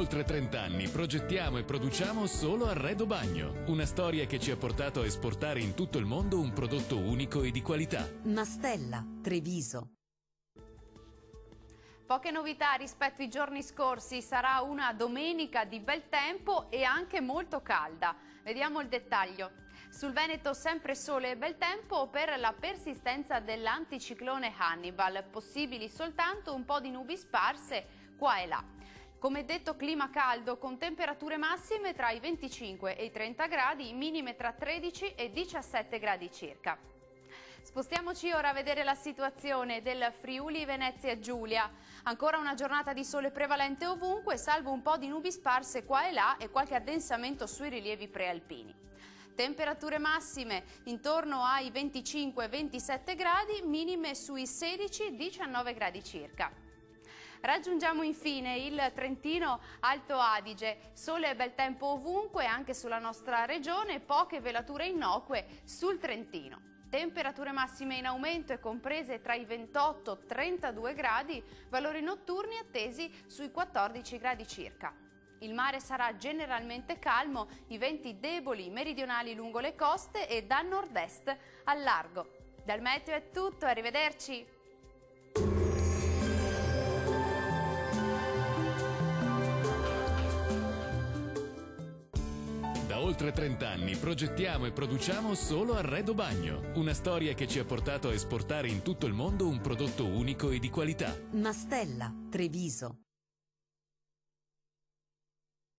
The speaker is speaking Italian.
oltre 30 anni progettiamo e produciamo solo Arredo Bagno, una storia che ci ha portato a esportare in tutto il mondo un prodotto unico e di qualità. Mastella, Treviso. Poche novità rispetto ai giorni scorsi, sarà una domenica di bel tempo e anche molto calda. Vediamo il dettaglio. Sul Veneto sempre sole e bel tempo per la persistenza dell'anticiclone Hannibal, possibili soltanto un po' di nubi sparse qua e là. Come detto, clima caldo con temperature massime tra i 25 e i 30 gradi, minime tra 13 e 17 gradi circa. Spostiamoci ora a vedere la situazione del Friuli Venezia Giulia. Ancora una giornata di sole prevalente ovunque, salvo un po' di nubi sparse qua e là e qualche addensamento sui rilievi prealpini. Temperature massime intorno ai 25-27 gradi, minime sui 16-19 gradi circa. Raggiungiamo infine il Trentino Alto Adige, sole e bel tempo ovunque, anche sulla nostra regione, poche velature innocue sul Trentino. Temperature massime in aumento e comprese tra i 28 e 32 gradi, valori notturni attesi sui 14 gradi circa. Il mare sarà generalmente calmo, i venti deboli meridionali lungo le coste e da nord-est al largo. Dal meteo è tutto, arrivederci! Da oltre 30 anni progettiamo e produciamo solo Arredo Bagno, una storia che ci ha portato a esportare in tutto il mondo un prodotto unico e di qualità. Mastella, Treviso.